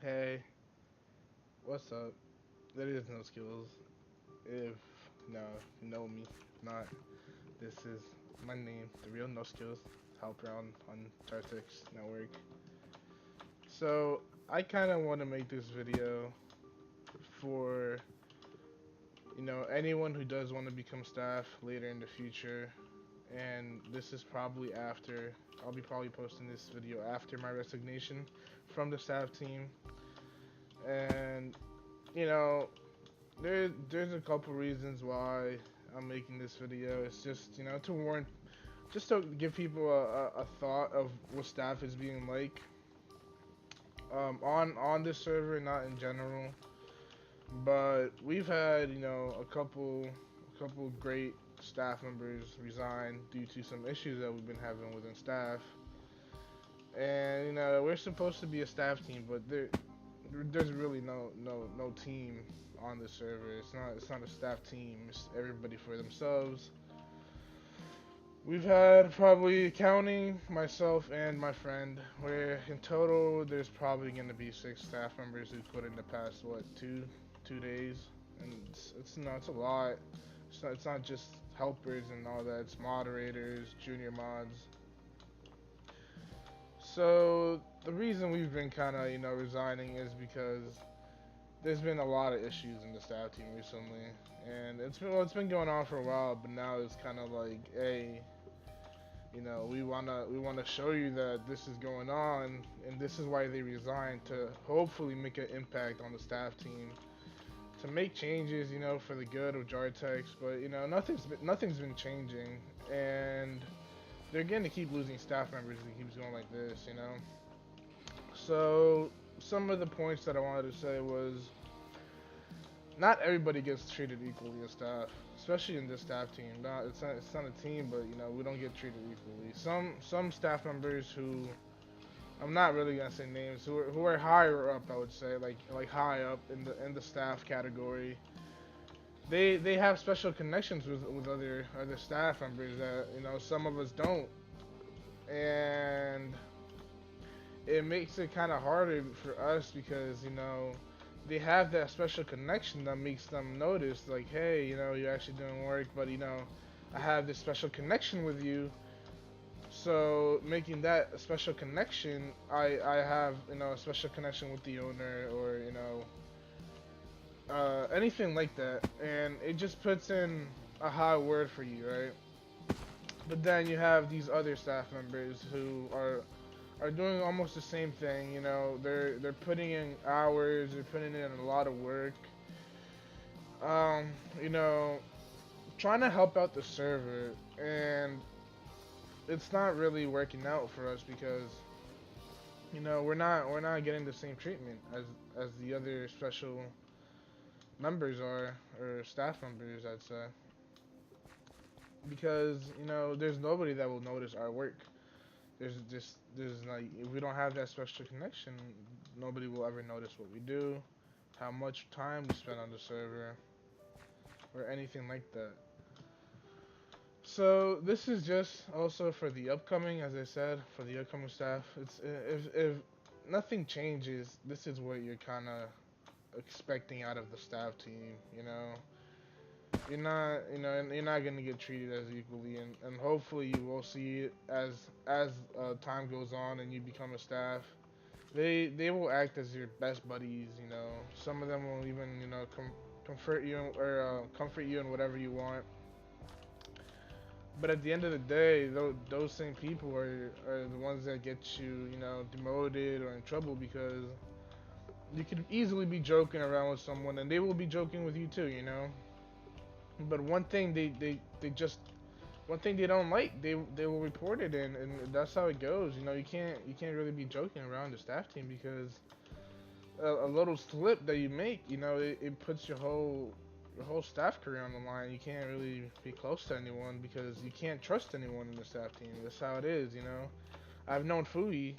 Hey, what's up? There is no skills. If no, you know me. If not, this is my name, the real no skills. Help around on Tartex Network. So I kind of want to make this video for anyone who does want to become staff later in the future, and this is probably after. I'll be probably posting this video after my resignation from the staff team, and you know there's a couple reasons why I'm making this video. It's just to warn, just to give people a thought of what staff is being like on this server, not in general. But we've had a couple great staff members resign due to some issues that we've been having within staff. And we're supposed to be a staff team, but there's really no team on the server. It's not a staff team. It's everybody for themselves. We've had probably counting myself and my friend, where in total there's probably gonna be 6 staff members who put in the past two days, and it's a lot. It's not just helpers and all that. It's moderators, junior mods. So the reason we've been kind of resigning is because there's been a lot of issues in the staff team recently, and it's been going on for a while, but now it's kind of like, hey, we wanna show you that this is going on, and this is why they resigned, to hopefully make an impact on the staff team, to make changes, for the good of Jartex. But nothing's been changing, and they're going to keep losing staff members if it keeps going like this. So some of the points that I wanted to say was, not everybody gets treated equally as staff, especially in this staff team. It's not a team, but we don't get treated equally. Some staff members who, I'm not really gonna say names, who are higher up, I would say, like high up in the staff category. They have special connections with other staff members that some of us don't, and it makes it kind of harder for us because they have that special connection that makes them notice, like, hey, you're actually doing work, but I have this special connection with you. So making that a special connection, I have a special connection with the owner, or anything like that, and it just puts in a high word for you, right? But then you have these other staff members who are doing almost the same thing. They're putting in hours, they're putting in a lot of work. Um, you know, Trying to help out the server, and it's not really working out for us because we're not getting the same treatment as the other special members are, or staff members, I'd say, because there's nobody that will notice our work. There's like, if we don't have that special connection, nobody will ever notice what we do, how much time we spend on the server, or anything like that. So this is just also for the upcoming, as I said, for the upcoming staff. It's if nothing changes, this is what you're kind of expecting out of the staff team. You're not gonna get treated as equally, and hopefully you will see it as time goes on and you become a staff. They will act as your best buddies. Some of them will even comfort you, or comfort you in whatever you want. But at the end of the day, those same people are the ones that get you, demoted or in trouble, because you could easily be joking around with someone and they will be joking with you too. But one thing they don't like, they will report it, and that's how it goes. You can't really be joking around the staff team, because a little slip that you make, it puts your whole staff career on the line. You can't really be close to anyone because you can't trust anyone in the staff team. That's how it is. I've known fuii,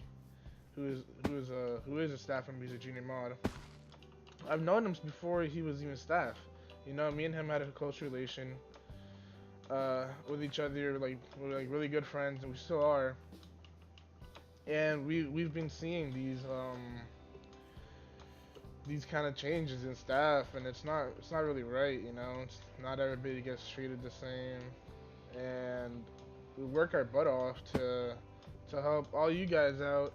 who is a staff member. He's a junior mod. I've known him before he was even staff. Me and him had a close relation with each other. Like, we're like really good friends, and we still are. And we've been seeing these kind of changes in staff, and it's not really right. It's not everybody gets treated the same, and we work our butt off to help all you guys out.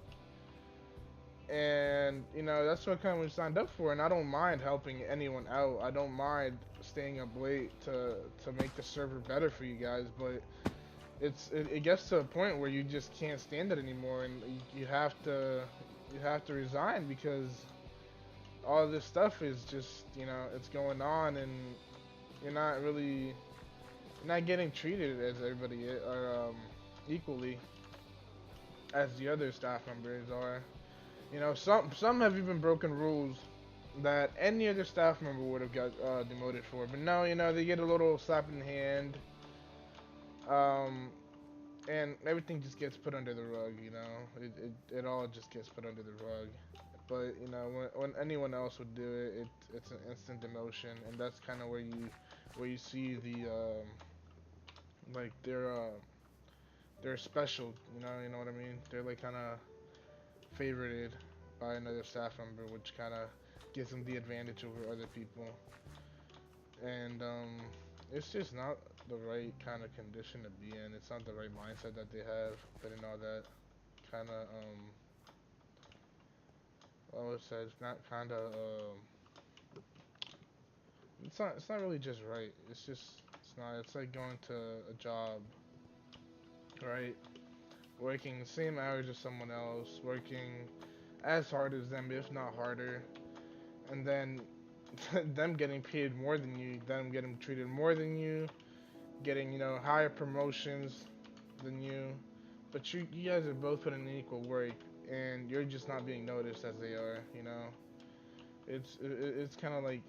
And that's what kind of we signed up for. And I don't mind helping anyone out. I don't mind staying up late to make the server better for you guys. But it gets to a point where you just can't stand it anymore, and you have to resign because all this stuff is just it's going on, and you're not really you're not getting treated as everybody or equally as the other staff members are. Some have even broken rules that any other staff member would have got demoted for, but no, they get a little slap in the hand, um, and everything just gets put under the rug. It all just gets put under the rug. But when anyone else would do it, it's an instant demotion, and that's kind of where you see the like they're special. You know what I mean? They're like kind of favorited by another staff member, which kind of gives them the advantage over other people. And it's just not the right kind of condition to be in. It's not the right mindset that they have, putting all that kind of well, it's not kind of it's not really just right. It's not. It's like going to a job, right? Working the same hours as someone else, working as hard as them, if not harder, and then them getting paid more than you, them getting treated more than you, getting higher promotions than you, but you guys are both putting in equal work, and you're just not being noticed as they are. It's kind of like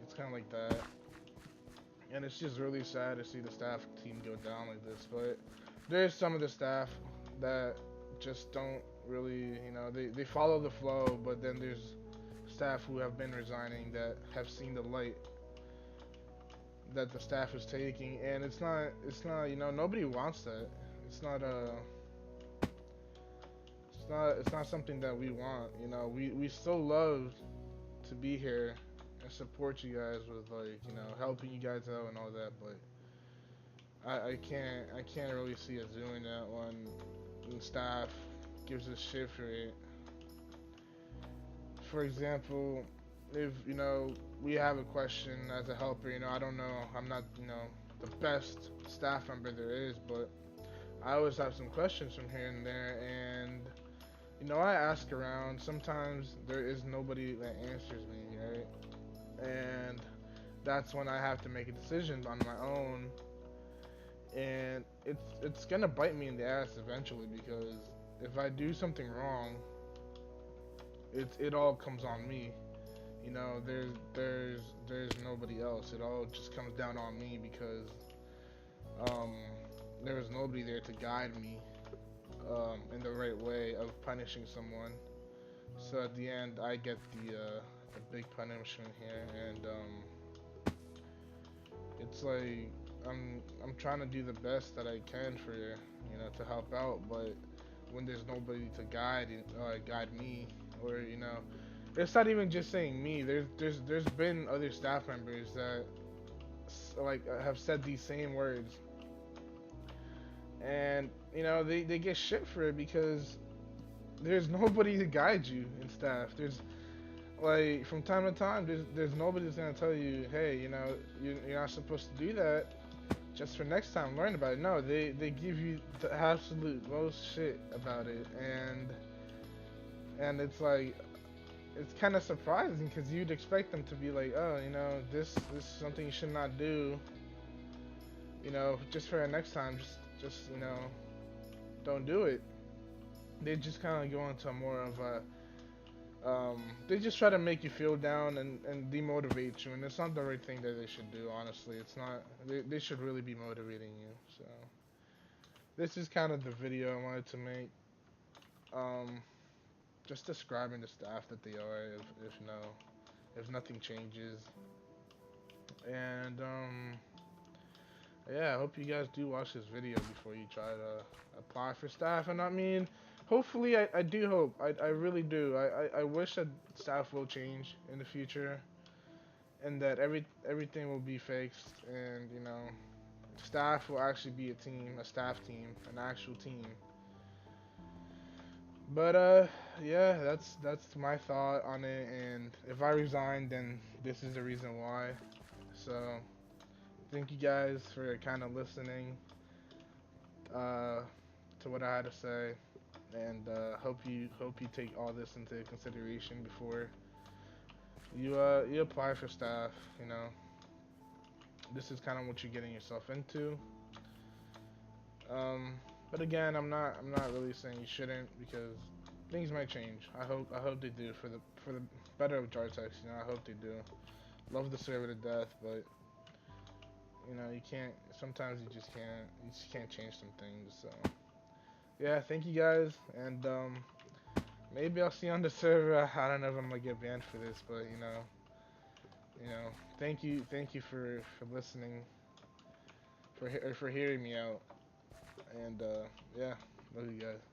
that, and it's just really sad to see the staff team go down like this. But there's some of the staff that just don't really, they follow the flow, but then there's staff who have been resigning that have seen the light that the staff is taking, and it's not nobody wants that. It's not it's not something that we want. We still love to be here and support you guys with, like, helping you guys out and all that, but I can't really see us doing that when staff gives us shit for it. For example, if we have a question as a helper, I don't know, I'm not the best staff member there is, but I always have some questions from here and there, and I ask around. Sometimes there is nobody that answers me, right? And that's when I have to make a decision on my own, and it's gonna bite me in the ass eventually, because if I do something wrong, it all comes on me. There's nobody else. It all just comes down on me because um, there was nobody there to guide me in the right way of punishing someone. So at the end, I get the big punishment here, and it's like I'm trying to do the best that I can for to help out, but when there's nobody to guide me, or it's not even just saying me. There's been other staff members that like have said these same words, and they get shit for it because there's nobody to guide you in staff. There's like from time to time there's nobody that's gonna tell you, hey, you're not supposed to do that. Just for next time, learn about it. No, they give you the absolute most shit about it, and it's like it's kind of surprising because you'd expect them to be like, oh, this is something you should not do. Just for the next time, just don't do it. They just kind of go into more of a they just try to make you feel down and demotivate you, and it's not the right thing that they should do. Honestly, it's not. They should really be motivating you. So this is kind of the video I wanted to make. Um, just describing the staff that they are, if nothing changes, and yeah, I hope you guys do watch this video before you try to apply for staff. And I mean, hopefully, I do hope. I really do. I wish that staff will change in the future, and that everything will be fixed, and staff will actually be a team, a staff team, an actual team. But yeah, that's my thought on it. And if I resign, then this is the reason why. So thank you guys for kind of listening uh, to what I had to say, and hope you take all this into consideration before you apply for staff. This is kind of what you're getting yourself into. Um, but again, I'm not really saying you shouldn't, because things might change. I hope they do for the better of Jartex. I hope they do. Love the server to death, but you can't. Sometimes you just can't change some things. So yeah, thank you guys, and maybe I'll see you on the server. I don't know if I'm gonna get banned for this, but you know, thank you for listening, for hearing me out, and yeah, love you guys.